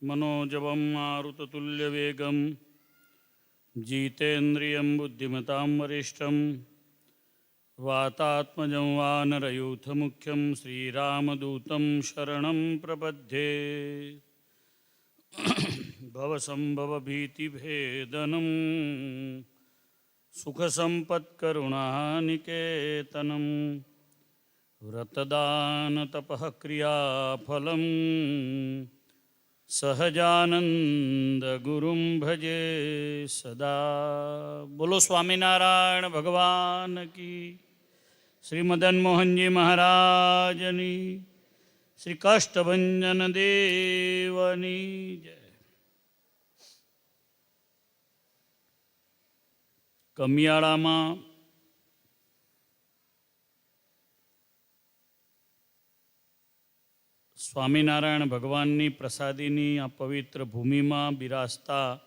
मनोजवं मारुततुल्यवेगं जितेन्द्रियं बुद्धिमतां वरिष्ठं वातात्मजं वानरयूथमुख्यं श्रीरामदूतं शरणं प्रपद्ये। भवसम्भवभीतिभेदनं सुखसम्पत्करुणानिकेतनं व्रतदानतपः क्रियाफलं सहजानंद गुरुं भजे सदा। बोलो स्वामीनारायण भगवान की, श्री मदन मोहनजी महाराजनी, श्री काष्ठभंजन देवनी जय। કમિયાળામાં સ્વામિનારાયણ ભગવાનની પ્રસાદીની આ પવિત્ર ભૂમિમાં બિરાજતા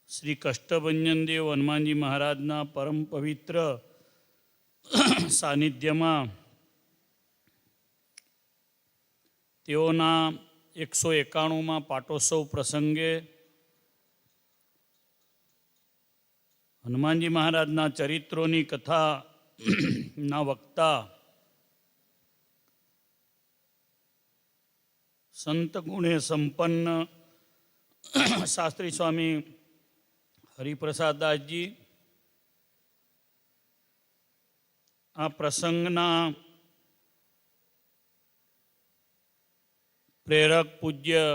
શ્રી કષ્ટભંજન દેવ હનુમાનજી મહારાજના પરમ પવિત્ર સાનિધ્યમાં તેઓના 191માં પાટોત્સવ પ્રસંગે હનુમાનજી મહારાજના ચરિત્રોની કથા ના વક્તા સંત ગુણે સંપન્ન શાસ્ત્રી સ્વામી હરિપ્રસાદ દાસજી આ પ્રસંગના પ્રેરક પૂજ્ય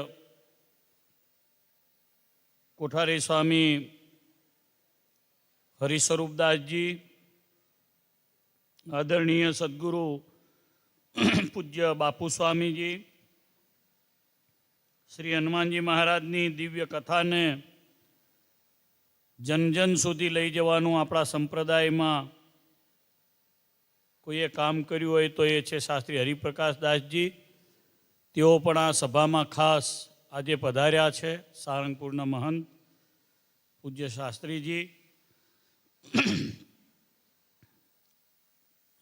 કોઠારી સ્વામી હરિસ્વરૂપદાસજી, આદરણીય સદગુરુ પૂજ્ય બાપુ સ્વામીજી, શ્રી હનુમાનજી મહારાજની દિવ્ય કથાને જન જન સુધી લઈ જવાનું આપણા સંપ્રદાયમાં કોઈએ કામ કર્યું હોય તો એ છે શાસ્ત્રી હરિપ્રકાશ દાસજી. તેઓ પણ આ સભામાં ખાસ આજે પધાર્યા છે. સારંગપુરના મહંત પૂજ્ય શાસ્ત્રીજી,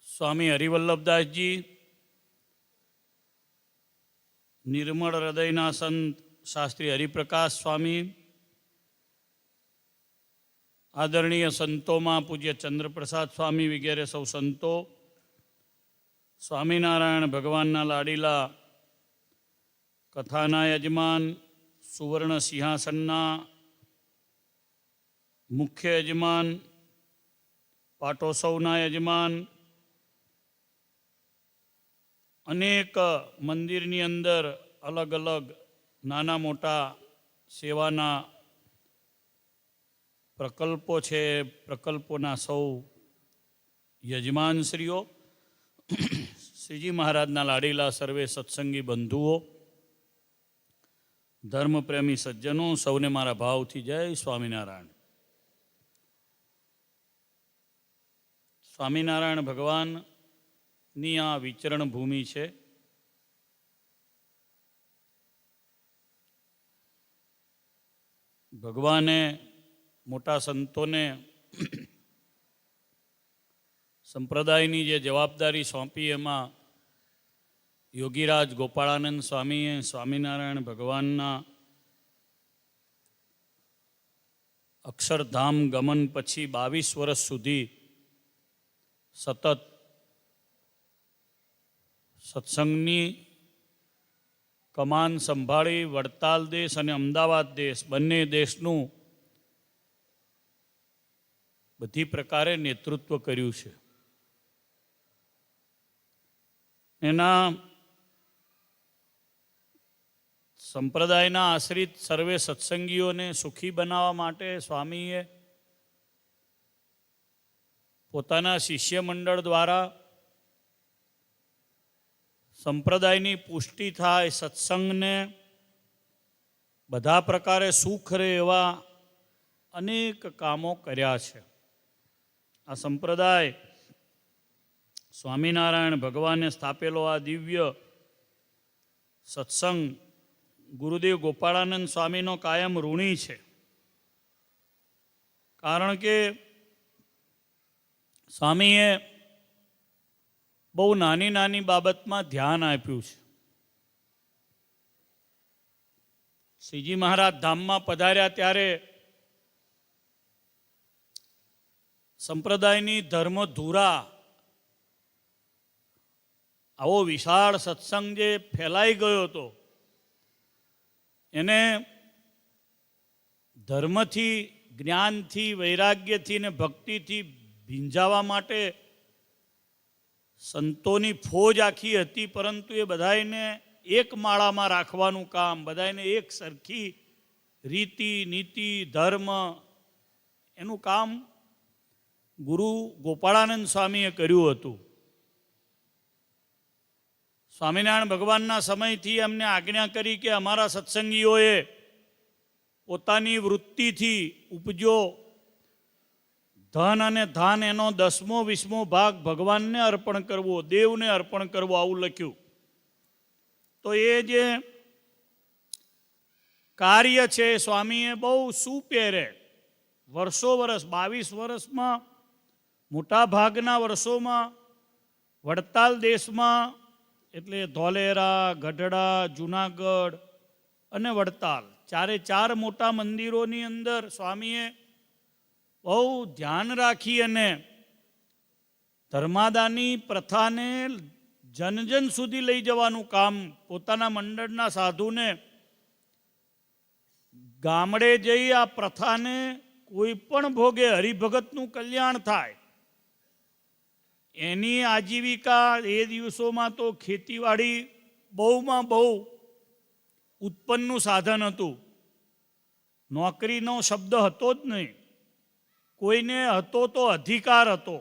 સ્વામી હરિવલ્લભદાસજી, નિર્મળ હૃદયના સંત શાસ્ત્રી હરિપ્રકાશ સ્વામી, આદરણીય સંતોમાં પૂજ્ય ચંદ્રપ્રસાદ સ્વામી વગેરે સૌ સંતો, સ્વામિનારાયણ ભગવાનના લાડીલા કથાના યજમાન, સુવર્ણ સિંહાસનના મુખ્ય યજમાન, પાટોત્સવના યજમાન, અનેક મંદિરની અંદર અલગ અલગ નાના મોટા સેવાના પ્રકલ્પો છે, પ્રકલ્પોના સૌ યજમાનશ્રીઓ, શ્રીજી મહારાજના લાડીલા સર્વે સત્સંગી બંધુઓ, ધર્મપ્રેમી સજ્જનો, સૌને મારા ભાવથી જય સ્વામિનારાયણ. સ્વામિનારાયણ ભગવાનની આ વિચરણ ભૂમિ છે. ભગવાને મોટા સંતોને સંપ્રદાયની જે જવાબદારી સોંપી એમાં યોગીરાજ ગોપાળાનંદ સ્વામીએ સ્વામિનારાયણ ભગવાનના અક્ષરધામ ગમન પછી 22 વર્ષ સુધી સતત સત્સંગની કમાન સંભાળી વડતાલ દેશ અને અમદાવાદ દેશ બંને દેશનું બધી પ્રકારે નેતૃત્વ કર્યું છે. એના સંપ્રદાયના આશ્રિત સર્વે સત્સંગીઓને સુખી બનાવવા માટે સ્વામીએ પોતાના શિષ્ય મંડળ દ્વારા સંપ્રદાયની પુષ્ટિ થાય, સત્સંગને બધા પ્રકારે સુખ રહે એવા અનેક કામો કર્યા છે. આ સંપ્રદાય સ્વામિનારાયણ ભગવાને સ્થાપેલો આ દિવ્ય સત્સંગ ગુરુદેવ ગોપાળાનંદ સ્વામીનો કાયમ ઋણી છે. કારણ કે સ્વામીએ બહુ નાની નાની બાબતમાં ધ્યાન આપ્યું છે. શ્રીજી મહારાજ ધામમાં પધાર્યા ત્યારે સંપ્રદાયની ધર્મધુરા આવો વિશાળ સત્સંગ જે ફેલાઈ ગયો હતો એને ધર્મથી, જ્ઞાનથી, વૈરાગ્યથી ને ભક્તિથી ભીંજાવા માટે સંતોની ફોજ આખી હતી, પરંતુ એ બધાને એક માળામાં રાખવાનું કામ, બધાને એક સરખી રીતિ, નીતિ, ધર્મ એનું કામ ગુરુ ગોપાળાનંદ સ્વામીએ કર્યું હતું. સ્વામિનારાયણ ભગવાનના સમયથી એમને આજ્ઞા કરી કે અમારા સત્સંગીઓએ પોતાની વૃત્તિથી ઉપજો ધન અને ધાન એનો 10મો 20મો ભાગ ભગવાનને અર્પણ કરવો, દેવને અર્પણ કરવો, આવું લખ્યું. તો એ જે કાર્ય છે સ્વામીએ બહુ સુપેરે વર્ષો વર્ષ 22 વર્ષમાં મોટા ભાગના વર્ષોમાં વડતાલ દેશમાં એટલે ધોલેરા, ગઢડા, જુનાગઢ અને વડતાલ ચારે ચાર મોટા મંદિરોની અંદર સ્વામીએ બહુ ધ્યાન રાખી અને ધર્માદાની પ્રથાને જન સુધી લઈ જવાનું કામ, પોતાના મંડળના સાધુને ગામડે જઈ આ પ્રથાને કોઈ પણ ભોગે હરિભગતનું કલ્યાણ થાય એની આજીવિકા. એ દિવસોમાં તો ખેતીવાડી બહુમાં બહુ ઉત્પન્નનું સાધન હતું, નોકરીનો શબ્દ હતો જ નહીં. કોઈને હતો તો અધિકાર હતો,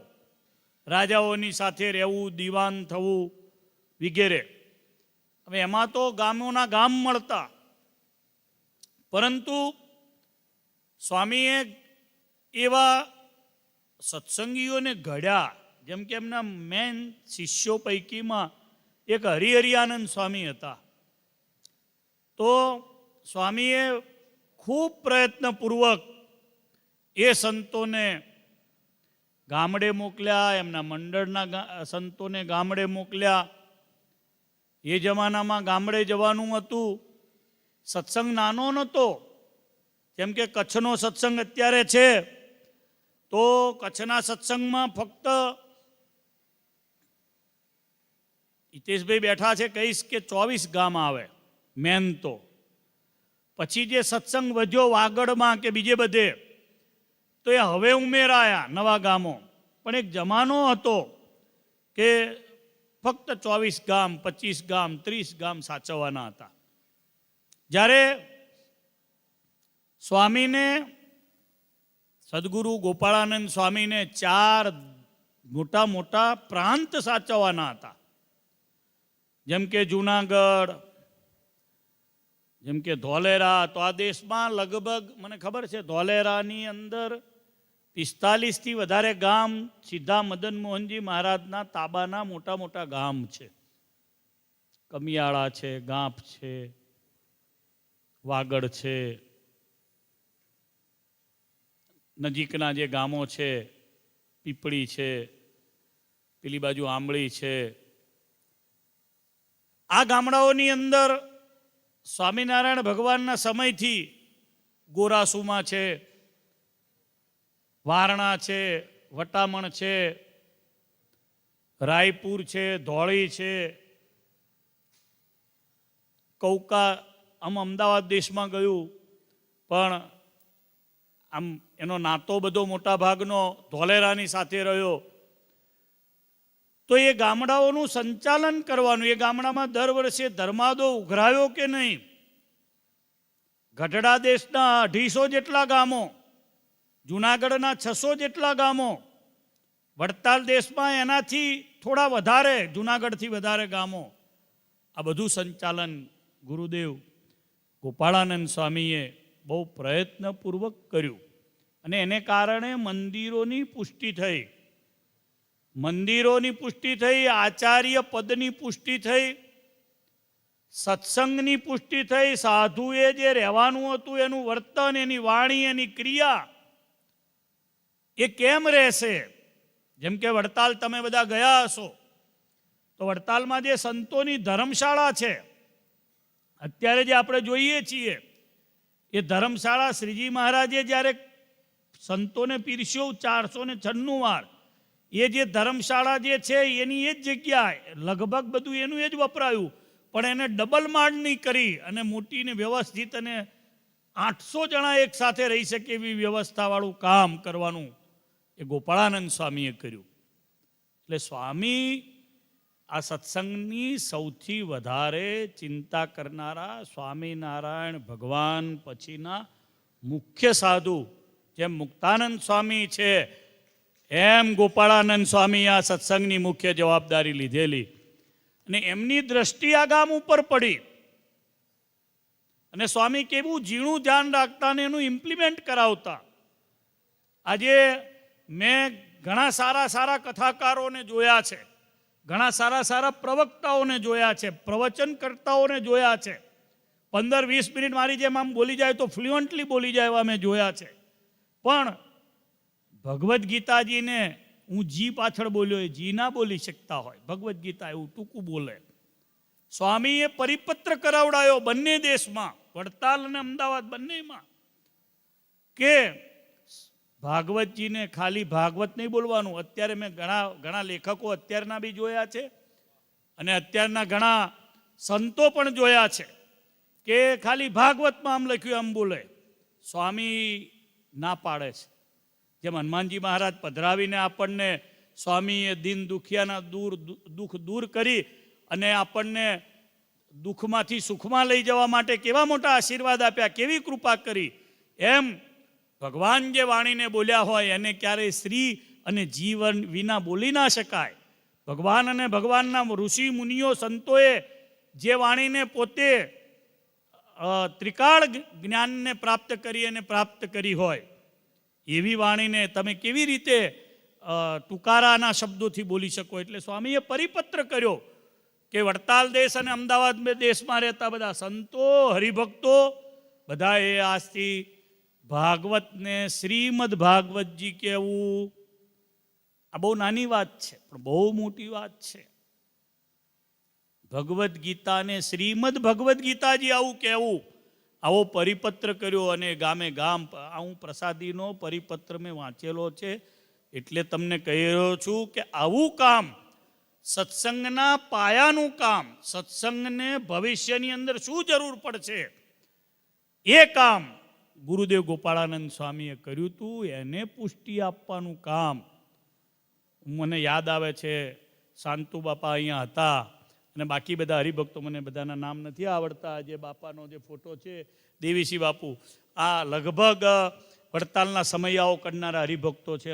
રાજાઓની સાથે રહેવું, દીવાન થવું વગેરે. હવે એમાં તો ગામોના ગામ મળતા, પરંતુ સ્વામીએ એવા સત્સંગીઓને ઘડ્યા, જેમ કે એમના મેન શિષ્યો પૈકીમાં એક હરિહરિયાનંદ સ્વામી હતા. તો સ્વામીએ ખૂબ પ્રયત્નપૂર્વક એ સંતોને ગામડે મોકલ્યા, એમના મંડળના સંતોને ગામડે મોકલ્યા. એ જમાનામાં ગામડે જવાનું હતું, સત્સંગ નાનો નહોતો. જેમ કે કચ્છનો સત્સંગ અત્યારે છે, તો કચ્છના સત્સંગમાં ફક્ત હિતેશભાઈ બેઠા છે, કહીશ કે 24 ગામ આવે મેન. તો પછી જે સત્સંગ વધ્યો વાગડમાં કે બીજે બધે, તો એ હવે ઉમેરાયા નવા ગામો. પણ એક જમાનો હતો કે ફક્ત 24 ગામ, 25 ગામ, 30 ગામ સાચવવાના હતા. જ્યારે સ્વામીને, સદગુરુ ગોપાળાનંદ સ્વામીને 4 મોટા મોટા પ્રાંત સાચવવાના હતા, જેમ કે જુનાગઢ, જેમ કે ધોલેરા. તો આ દેશમાં લગભગ મને ખબર છે ધોલેરાની અંદર 45થી વધારે ગામ સીધા મદન મોહનજી મહારાજના તાબાના મોટા મોટા ગામ છે. કમિયાળા છે, ગાંફ છે, વાગડ છે, નજીકના જે ગામો છે પીપળી છે, પેલી બાજુ આંબળી છે. આ ગામડાઓની અંદર સ્વામિનારાયણ ભગવાનના સમયથી ગોરાસુમા છે, વારણા છે, વટામણ છે, રાયપુર છે, ધોળી છે, કૌકા. આમ અમદાવાદ દેશમાં ગયું, પણ આમ એનો નાતો બધો મોટા ભાગનો ધોલેરાની સાથે રહ્યો. તો એ ગામડાઓનું સંચાલન કરવાનું, એ ગામડામાં દર વર્ષે ધર્માદો ઉઘરાયો કે નહીં. ગઢડા દેશના 250 જેટલા ગામો, જુનાગઢના 600 જેટલા ગામો, વડતાલ દેશમાં એનાથી થોડા વધારે, જુનાગઢથી વધારે ગામો. આ બધું સંચાલન ગુરુદેવ ગોપાળાનંદ સ્વામીએ બહુ પ્રયત્નપૂર્વક કર્યું, અને એને કારણે મંદિરોની પુષ્ટિ થઈ, મંદિરોની પુષ્ટિ થઈ, આચાર્ય પદની પુષ્ટિ થઈ, સત્સંગની પુષ્ટિ થઈ. સાધુએ જે રહેવાનું હતું એનું વર્તન, એની વાણી, એની ક્રિયા એ કેમ રહેશે. જેમ કે વડતાલ તમે બધા ગયા હશો, તો વડતાલમાં જે સંતોની ધર્મશાળા છે, અત્યારે જે આપણે જોઈએ છીએ એ ધર્મશાળા શ્રીજી મહારાજે જ્યારે સંતોને પીરસ્યો 496 વાર, એ જે ધર્મશાળા જે છે એની એ જ જગ્યાએ લગભગ બધું એનું એ જ વપરાયું, પણ એને ડબલ માળની કરી અને મોટીને વ્યવસ્થિત અને 800 જણા એક સાથે રહી શકે એવી વ્યવસ્થાવાળું કામ કરવાનું એ ગોપાળાનંદ સ્વામીએ કર્યું. એટલે સ્વામી આ સત્સંગની સૌથી વધારે ચિંતા કરનારા સ્વામિનારાયણ ભગવાન પછીના મુખ્ય સાધુ, જેમ મુક્તાનંદ સ્વામી છે એમ ગોપાળાનંદ સ્વામી આ સત્સંગની મુખ્ય જવાબદારી લીધેલી અને એમની દ્રષ્ટિ આ ગામ ઉપર પડી અને સ્વામી કેવું ઝીણું ધ્યાન રાખતા ને એનું ઇમ્પ્લિમેન્ટ કરાવતા. આજે મેં ઘણા સારા સારા કથાકારોને જોયા છે, ઘણા સારા સારા પ્રવક્તાઓને જોયા છે, પ્રવચનકર્તાઓને જોયા છે. 15-20 મિનિટ મારી જેમ આમ બોલી જાય તો ફ્લુઅન્ટલી બોલી જાય એવા મેં જોયા છે. પણ ભગવદ્ ગીતાજીને હું જી પાછળ બોલ્યો એ જી ના બોલી શકતા હોય, ભગવદ્ ગીતા એવું ટૂંકું બોલે. સ્વામીએ પરિપત્ર કરાવડાયો બંને દેશમાં, વડતાલ અને અમદાવાદ બંનેમાં, કે ભાગવતજીને ખાલી ભાગવત નહીં બોલવાનું. અત્યારે મેં ઘણા લેખકો અત્યારના બી જોયા છે અને અત્યારના ઘણા સંતો પણ જોયા છે કે ખાલી ભાગવતમાં આમ લખ્યું આમ બોલે. સ્વામી ના પાડે છે. જેમ હનુમાનજી મહારાજ પધરાવીને આપણને સ્વામીએ દિન દુખિયાના દુઃખ દૂર કરી અને આપણને દુઃખમાંથી સુખમાં લઈ જવા માટે કેવા મોટા આશીર્વાદ આપ્યા, કેવી કૃપા કરી, એમ ભગવાન જે વાણીને બોલ્યા હોય એને ક્યારેય શ્રી અને જીવન વિના બોલી ના શકાય. ભગવાન અને ભગવાનના ઋષિ મુનિઓ સંતોએ જે વાણીને પોતે ત્રિકાળ જ્ઞાનને પ્રાપ્ત કરી અને પ્રાપ્ત કરી હોય એવી વાણીને તમે કેવી રીતે તુકારાના શબ્દોથી બોલી શકો? એટલે સ્વામીએ પરિપત્ર કર્યો કે વડતાલ દેશ અને અમદાવાદ દેશમાં રહેતા બધા સંતો હરિભક્તો બધાએ આજથી ભાગવતને શ્રીમદ ભાગવતજી કહેવું. આ બહુ નાની વાત છે પણ બહુ મોટી વાત છે. ભગવદ્ ગીતાને શ્રીમદ ભગવદ્ ગીતાજી આવું કહેવું, આવો પરિપત્ર કર્યો. અને ગામે ગામ હું પ્રસાદીનો પરિપત્ર મેં વાંચેલો છે એટલે તમને કહી રહ્યો છું કે આવું કામ, સત્સંગના પાયાનું કામ, સત્સંગને ભવિષ્યની અંદર શું જરૂર પડશે એ કામ ગુરુદેવ ગોપાળાનંદ સ્વામીએ કર્યું હતું. એને પુષ્ટિ આપવાનું કામ. મને યાદ આવે છે શાંતુ બાપા અહીંયા હતા અને બાકી બધા હરિભક્તો, મને બધાના નામ નથી આવડતા. જે બાપાનો જે ફોટો છે દેવીસિંહ બાપુ, આ લગભગ વડતાલના સમૈયાઓ કરનારા હરિભક્તો છે.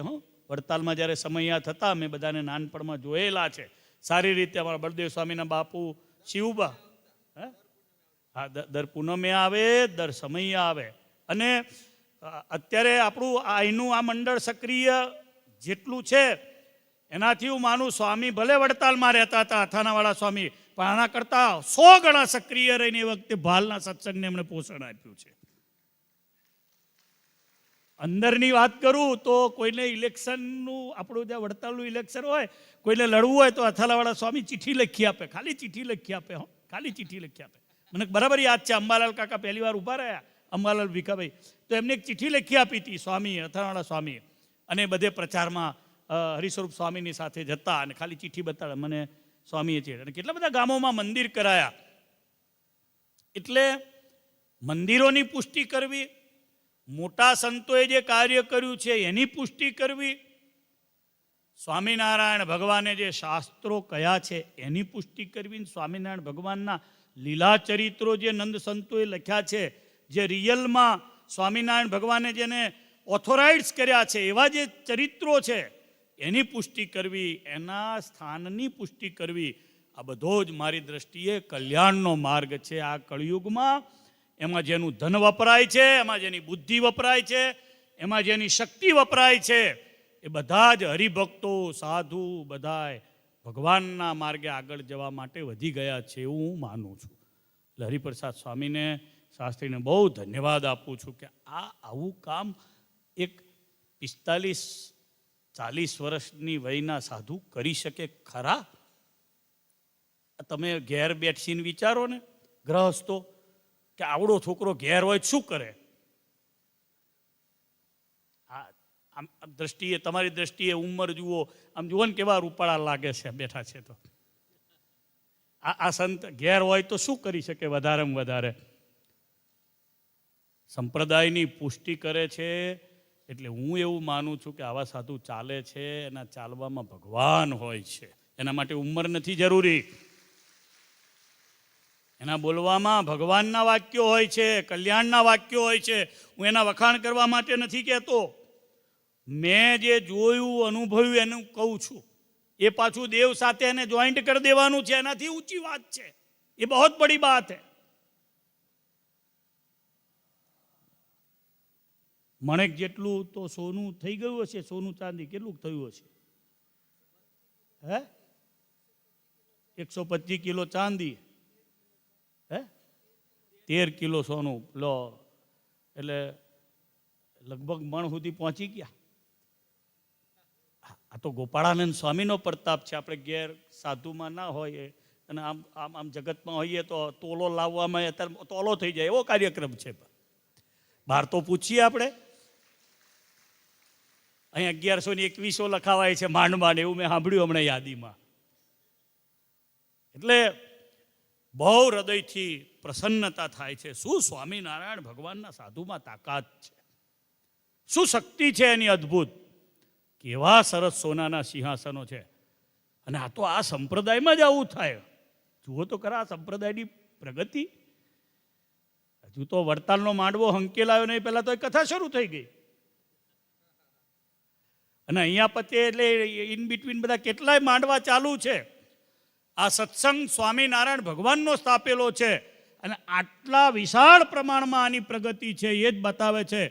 વડતાલમાં જ્યારે સમૈયા થતા મેં બધાને નાનપણમાં જોયેલા છે સારી રીતે. અમારા બળદેવ સ્વામીના બાપુ શિવબા, હા, દર પૂનમે આવે, દર સમૈયા આવે. અને અત્યારે આપણું અહીંનું આ મંડળ સક્રિય જેટલું છે એનાથી હું માનું સ્વામી ભલે વડતાલમાં રહેતા હતા, અથાણાવાળા સ્વામી, પણ આના કરતાં 100 ગણા સક્રિય રહીને એ વખતે ભાલના સત્સંગને એમણે પોષણ આપ્યું છે. અંદરની વાત કરું તો કોઈને ઇલેક્શનનું, આપણું જ્યાં વડતાલનું ઇલેક્શન હોય, કોઈને લડવું હોય તો અથાણાવાળા સ્વામી ચિઠ્ઠી લખી આપે, ખાલી ચિઠ્ઠી લખી આપે. ખાલી ચિઠ્ઠી લખી આપે. મને બરાબર યાદ છે, અંબાલાલ કાકા પહેલી વાર ઊભા રહ્યા, અંબાલાલ ભીખાભાઈ, તો એમને એક ચિઠ્ઠી લખી આપી હતી સ્વામી, અથાણાવાળા સ્વામી. અને બધે પ્રચારમાં હરિસ્વરૂપ સ્વામીની સાથે જતા અને ખાલી ચિઠ્ઠી બતાડે મને સ્વામીએ છે. અને કેટલા બધા ગામોમાં મંદિર કરાયા. એટલે મંદિરોની પુષ્ટિ કરવી, મોટા સંતોએ જે કાર્ય કર્યું છે એની પુષ્ટિ કરવી, સ્વામિનારાયણ ભગવાને જે શાસ્ત્રો કયા છે એની પુષ્ટિ કરવી, સ્વામિનારાયણ ભગવાનના લીલા ચરિત્રો જે નંદ સંતોએ લખ્યા છે, જે રિયલમાં સ્વામિનારાયણ ભગવાને જેને ઓથોરાઇઝ કર્યા છે એવા જે ચરિત્રો છે એની પુષ્ટિ કરવી, એના સ્થાનની પુષ્ટિ કરવી. આ બધો જ મારી દ્રષ્ટિએ કલ્યાણનો માર્ગ છે આ કળિયુગમાં. એમાં જેનું ધન વપરાય છે, એમાં જેની બુદ્ધિ વપરાય છે, એમાં જેની શક્તિ વપરાય છે, એ બધા જ હરિભક્તો, સાધુ બધાય ભગવાનના માર્ગે આગળ જવા માટે વધી ગયા છે એવું હું માનું છું. એટલે હરિપ્રસાદ સ્વામીને, શાસ્ત્રીને બહુ ધન્યવાદ આપું છું કે આવું કામ એક 45-40 વર્ષની વયના સાધુ કરી શકે ખરા? તમે ઘેર બેઠીને વિચારો ને ગ્રહસ્થો કે આવડો છોકરો ઘેર હોય શું કરે? આમ દ્રષ્ટિએ, તમારી દ્રષ્ટિએ ઉંમર જુઓ, આમ જુઓ ને કેવા રૂપાળા લાગે છે બેઠા છે. તો આ સંત ઘેર હોય તો શું કરી શકે વધારેમાં વધારે? સંપ્રદાયની પુષ્ટિ કરે છે. એટલે હું એવું માનું છું કે આવા સાધુ ચાલે છે, એના ચાલવામાં ભગવાન હોય છે. એના માટે ઉંમર નથી જરૂરી. એના બોલવામાં ભગવાનના વાક્યો હોય છે, કલ્યાણના વાક્યો હોય છે. હું એના વખાણ કરવા માટે નથી કહેતો. મેં જે જોયું, અનુભવ્યું એનું કહું છું. એ પાછું દેવ સાથે એને જોઈન્ટ કરી દેવાનું છે, એનાથી ઊંચી વાત છે. એ બહુ બડી બાત હે. મણેક જેટલું તો સોનું થઈ ગયું હશે, સોનું ચાંદી કેટલું થયું હશે? હે 125 કિલો ચાંદી, હે 13 કિલો સોનું લો, એટલે લગભગ મણ સુધી પહોંચી ગયા. આ તો ગોપાળાનંદ સ્વામીનો પ્રતાપ છે. આપણે ઘેર સાધુમાં ના હોઈએ અને આમ આમ આમ જગતમાં હોઈએ તો તોલો લાવવામાં અત્યારે તોલો થઈ જાય એવો કાર્યક્રમ છે. બહાર તો પૂછીએ આપણે, અહીં 1121 લખાવાય છે માંડ માંડ, એવું મેં સાંભળ્યું હમણાં યાદીમાં. એટલે બહુ હૃદયથી પ્રસન્નતા થાય છે. શું સ્વામિનારાયણ ભગવાનના સાધુમાં તાકાત છે, શું શક્તિ છે એની અદ્ભુત. કેવા સરસ સોનાના સિંહાસનો છે. અને આ તો આ સંપ્રદાયમાં જ આવું થાય. જુઓ તો ખરા આ સંપ્રદાયની પ્રગતિ. હજુ તો વડતાલનો માંડવો હંકેલાયો નહીં, પહેલાં તો એ કથા શરૂ થઈ ગઈ. અને અહીંયા પતે એટલે ઇન બિટવીન બધા કેટલાય માંડવા ચાલુ છે. આ સત્સંગ સ્વામિનારાયણ ભગવાનનો સ્થાપેલો છે. અને આટલા વિશાળ પ્રમાણમાં આની પ્રગતિ છે. એ જ બતાવે છે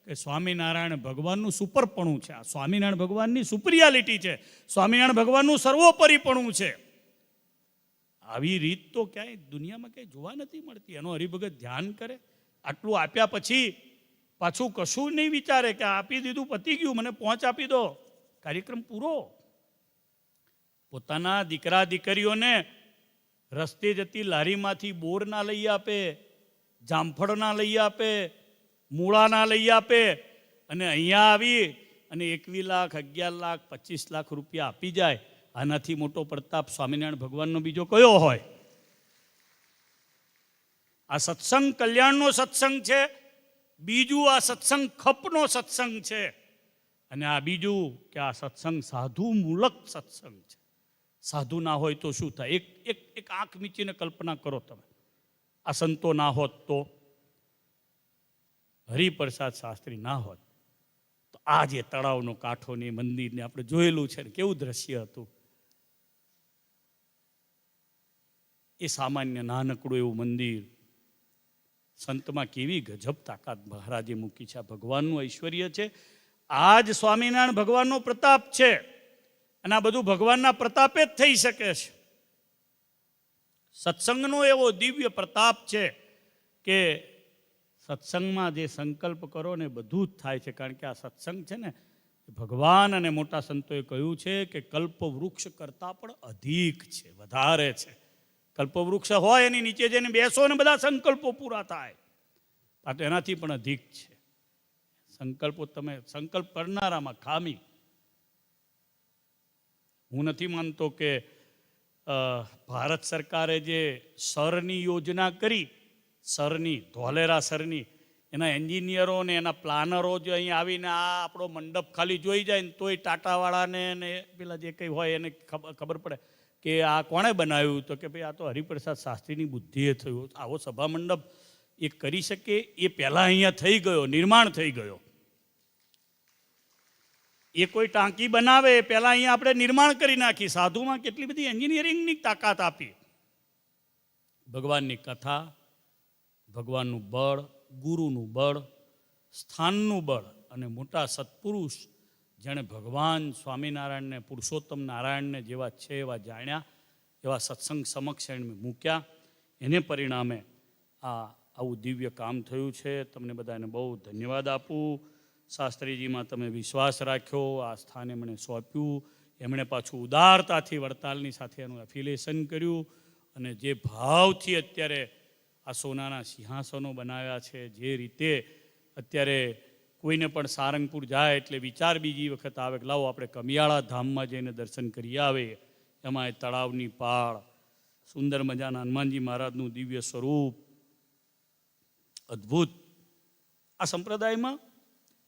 કે સ્વામિનારાયણ ભગવાનનું સુપરપણું છે. આ સ્વામિનારાયણ ભગવાનની સુપરિયાલિટી છે. સ્વામિનારાયણ ભગવાનનું સર્વોપરીપણું છે. આવી રીત તો ક્યાંય દુનિયામાં ક્યાંય જોવા નથી મળતી. એનો હરિભગત ધ્યાન કરે. આટલું આપ્યા પછી પાછું કશું નહીં વિચારે કે આપી દીધું, પતી ગયું, મને પહોંચ આપી દો, કાર્યક્રમ પૂરો. પોતાના દીકરા દીકરીઓને રસ્તે જતી લારીમાંથી બોર ના લઈ આપે, જામફળ ના લઈ આપે, મૂળા ના લઈ આપે, અને અહીંયા આવી અને 21 લાખ, 11 લાખ, 25 લાખ રૂપિયા આપી જાય. આનાથી મોટો પ્રતાપ સ્વામિનારાયણ ભગવાનનો બીજો કયો હોય? આ સત્સંગ કલ્યાણનો સત્સંગ છે. બીજું આ સત્સંગ ખપનો સત્સંગ છે. અને આ બીજું કે આ સત્સંગ સાધુ મૂલક સત્સંગ છે. સાધુ ના હોય તો શું થાય? એક આંખ મીચીને કલ્પના કરો તમે. આ સંતો ના હોત તો, હરિપ્રસાદ શાસ્ત્રી ના હોત તો આ જે તળાવનો કાંઠોની મંદિરને આપણે જોયેલું છે ને, કેવું દ્રશ્ય હતું. એ સામાન્ય નાનકડું એવું મંદિર, સંતમાં કેવી ગજબ તાકાત મહારાજે મૂકી છે. આ ભગવાનનું ઐશ્વર્ય છે. આ જ સ્વામિનારાયણ ભગવાનનો પ્રતાપ છે. અને આ બધું ભગવાનના પ્રતાપે જ થઈ શકે છે. સત્સંગનો એવો દિવ્ય પ્રતાપ છે કે સત્સંગમાં જે સંકલ્પ કરો ને બધું જ થાય છે. કારણ કે આ સત્સંગ છે ને, ભગવાન અને મોટા સંતોએ કહ્યું છે કે કલ્પ વૃક્ષ કરતાં પણ અધિક છે, વધારે છે. કલ્પવૃક્ષ હોય એની નીચે જઈને બેસો ને બધા સંકલ્પો પૂરા થાય. આ તો એનાથી પણ અધિક છે. સંકલ્પો તમે સંકલ્પ કરનારામાં ખામી. હું નથી માનતો કે ભારત સરકારે જે સરની યોજના કરી, સરની ધોલેરા સરની, એના એન્જિનિયરો ને એના પ્લાનરો જો અહીં આવીને આ આપણો મંડપ ખાલી જોઈ જાય ને તોય ટાટાવાળાને ને પેલા જે કંઈ હોય એને ખબર પડે કે આ કોણે બનાવ્યું. તો કે ભાઈ આ તો હરિપ્રસાદ શાસ્ત્રીની બુદ્ધિએ થયું. આવો સભા મંડપ એ કરી શકે એ પહેલાં અહીંયા થઈ ગયો, નિર્માણ થઈ ગયો. એ કોઈ ટાંકી બનાવે પહેલાં અહીંયા આપણે નિર્માણ કરી નાખી. સાધુમાં કેટલી બધી એન્જિનિયરિંગની તાકાત આપી. ભગવાનની કથા, ભગવાનનું બળ, ગુરુનું બળ, સ્થાનનું બળ અને મોટા સત્પુરુષ જેણે ભગવાન સ્વામિનારાયણને, પુરુષોત્તમ નારાયણને જેવા છે એવા જાણ્યા, એવા સત્સંગ સમક્ષ એણે મૂક્યા, એને પરિણામે આવું દિવ્ય કામ થયું છે. તમને બધાને બહુ ધન્યવાદ આપું. શાસ્ત્રીજીમાં તમે વિશ્વાસ રાખ્યો, આ સ્થાને મને સોંપ્યું. એમણે પાછું ઉદારતાથી વડતાલની સાથે એનું એફિલિએશન કર્યું અને જે ભાવથી અત્યારે આ સોનાના સિંહાસનો બનાવ્યા છે, જે રીતે અત્યારે કોઈને પણ સારંગપુર જાય એટલે વિચાર બીજી વખત આવે કે લાવો આપણે કમિયાળા ધામમાં જઈને દર્શન કરી આવે. એમાં એ તળાવની પાળ, સુંદર મજાના હનુમાનજી મહારાજનું દિવ્ય સ્વરૂપ, અદ્ભુત. આ સંપ્રદાયમાં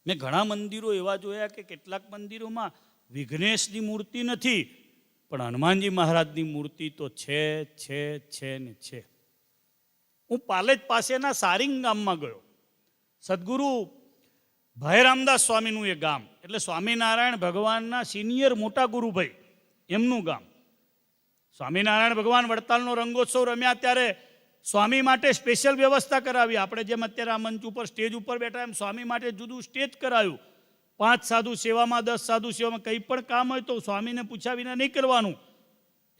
મેં ઘણા મંદિરો એવા જોયા કે કેટલાક મંદિરોમાં વિઘ્નેશની મૂર્તિ નથી, પણ હનુમાનજી મહારાજની મૂર્તિ તો છે ને છે. હું પાલેજ પાસેના સારિંગ ગામમાં ગયો. સદગુરુ ભાઈ રામદાસ સ્વામીનું એ ગામ, એટલે સ્વામિનારાયણ ભગવાનના સિનિયર મોટા ગુરુભાઈ એમનું ગામ. સ્વામિનારાયણ ભગવાન વડતાલનો રંગોત્સવ રમ્યા ત્યારે સ્વામી માટે સ્પેશિયલ વ્યવસ્થા કરાવી. આપણે જેમ અત્યારે આ મંચ ઉપર સ્ટેજ ઉપર બેઠા એમ સ્વામી માટે જુદું સ્ટેજ કરાવ્યું. 5 સાધુ સેવામાં, 10 સાધુ સેવામાં, કંઈ પણ કામ હોય તો સ્વામીને પૂછ્યા વિના નહીં કરવાનું.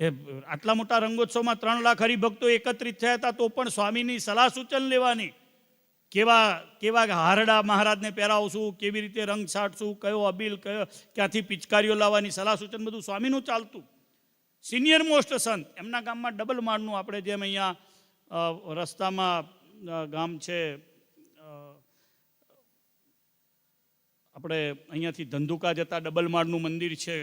એ આટલા મોટા રંગોત્સવમાં 3 લાખ હરિભક્તો એકત્રિત થયા હતા તો પણ સ્વામીની સલાહ સૂચન લેવાની. કેવા હારડા મહારાજને પહેરાવશું, કેવી રીતે રંગ છાંટશું, કયો અબીલ, કયો ક્યાંથી પિચકારીઓ લાવવાની સલાહ સૂચન બધું સ્વામીનું ચાલતું. સિનિયર મોસ્ટ સંત એમના ગામમાં ડબલ માળનું, આપણે જેમ અહીંયા રસ્તામાં ગામ છે, આપણે અહીંયાથી ધંધુકા જતા ડબલ માળનું મંદિર છે,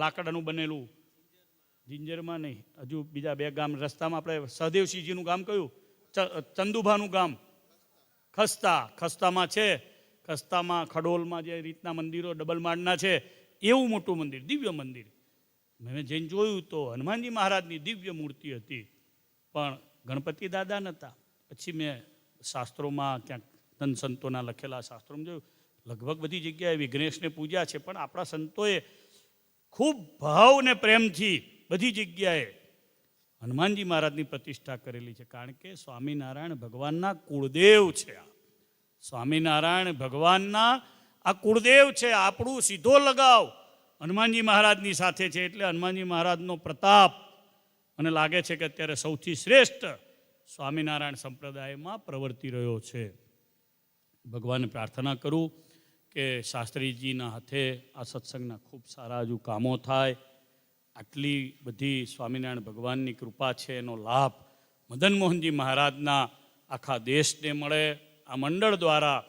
લાકડાનું બનેલું. જિંજરમાં નહીં, હજુ બીજા 2 ગામ રસ્તામાં. આપણે સહદેવસિંહજીનું ગામ કયું? ચંદુભાનું ગામ ખસ્તામાં છે. ખસ્તામાં, ખડોલમાં જે રીતના મંદિરો ડબલ માળના છે એવું મોટું મંદિર, દિવ્ય મંદિર. મેં જઈને જોયું તો હનુમાનજી મહારાજની દિવ્ય મૂર્તિ હતી, પણ ગણપતિ દાદા નહોતા. પછી મેં શાસ્ત્રોમાં ક્યાંક ધન સંતોના લખેલા શાસ્ત્રોમાં જોયું, લગભગ બધી જગ્યાએ વિઘ્નેશને પૂજ્યા છે, પણ આપણા સંતોએ ખૂબ ભાવ ને પ્રેમથી બધી જગ્યાએ હનુમાનજી મહારાજની પ્રતિષ્ઠા કરેલી છે. કારણ કે સ્વામિનારાયણ ભગવાનના કુળદેવ છે. સ્વામિનારાયણ ભગવાનના આ કુળદેવ છે. આપણું સીધો લગાવ હનુમાનજી મહારાજની સાથે છે. એટલે હનુમાનજી મહારાજનો પ્રતાપ મને લાગે છે કે અત્યારે સૌથી શ્રેષ્ઠ સ્વામિનારાયણ સંપ્રદાયમાં પ્રવર્તી રહ્યો છે. ભગવાનને પ્રાર્થના કરું કે શાસ્ત્રીજીના હાથે આ સત્સંગના ખૂબ સારા હજુ કામો થાય. આટલી બધી સ્વામિનારાયણ ભગવાનની કૃપા છે, એનો લાભ મદન મોહનજી મહારાજના આખા દેશને મળે. આ મંડળ દ્વારા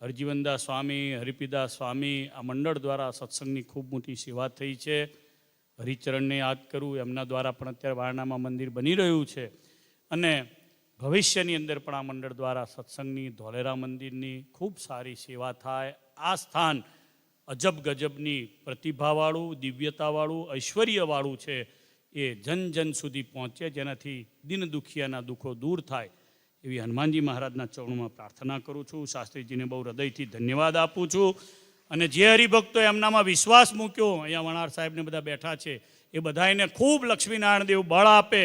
હરજીવનદાસ સ્વામી, હરિપીદાસ સ્વામી, આ મંડળ દ્વારા સત્સંગની ખૂબ મોટી સેવા થઈ છે. હરિચરણને યાદ કરું, એમના દ્વારા પણ અત્યારે વારણામાં મંદિર બની રહ્યું છે. અને ભવિષ્યની અંદર પણ આ મંડળ દ્વારા સત્સંગની, ધોલેરા મંદિરની ખૂબ સારી સેવા થાય. આ સ્થાન અજબ ગજબની પ્રતિભાવાળું, દિવ્યતાવાળું, ઐશ્વર્યવાળું છે. એ જન જન સુધી પહોંચે, જેનાથી દિન દુખિયાના દુઃખો દૂર થાય એવી હનુમાનજી મહારાજના ચરણોમાં પ્રાર્થના કરું છું. શાસ્ત્રીજીને બહુ હૃદયથી ધન્યવાદ આપું છું. અને જે હરિભક્તો એમનામાં વિશ્વાસ મૂક્યો, અહીંયા વણાર સાહેબને બધા બેઠા છે, એ બધાને ખૂબ લક્ષ્મીનારાયણ દેવ બળ આપે.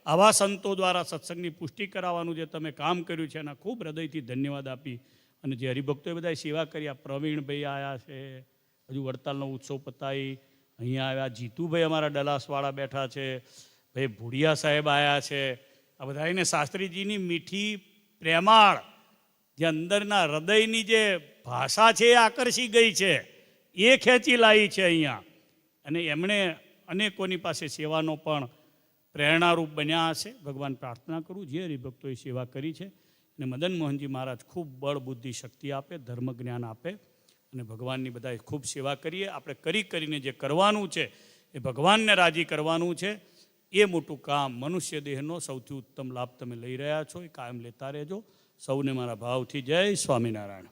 આવા સંતો દ્વારા સત્સંગની પુષ્ટિ કરાવવાનું જે તમે કામ કર્યું છે એના ખૂબ હૃદયથી ધન્યવાદ આપી. અને જે હરિભક્તોએ બધાએ સેવા કરી, આ પ્રવીણભાઈ આવ્યા છે, હજુ વડતાલનો ઉત્સવ પતાવી અહીંયા આવ્યા, જીતુભાઈ અમારા ડલાસવાળા બેઠા છે, ભાઈ ભુડિયા સાહેબ આવ્યા છે. આ બધાને શાસ્ત્રીજીની મીઠી પ્રેમાળ જે અંદરના હૃદયની જે ભાષા છે એ આકર્ષી ગઈ છે, એ ખેંચી લાવી છે અહીંયા. અને એમણે અનેકોની પાસે સેવાનો પણ પ્રેરણારૂપ બન્યા હશે. ભગવાન પ્રાર્થના કરું જે હરિભક્તોએ સેવા કરી છે અને મદન મોહનજી મહારાજ ખૂબ બળ, બુદ્ધિ, શક્તિ આપે, ધર્મ જ્ઞાન આપે. અને ભગવાનની બધાએ ખૂબ સેવા કરીએ. આપણે કરીને જે કરવાનું છે એ ભગવાનને રાજી કરવાનું છે. એ મોટું કામ, મનુષ્ય દેહનો સૌથી ઉત્તમ લાભ તમે લઈ રહ્યા છો, એ કાયમ લેતા રહેજો. સૌને મારા ભાવથી જય સ્વામિનારાયણ.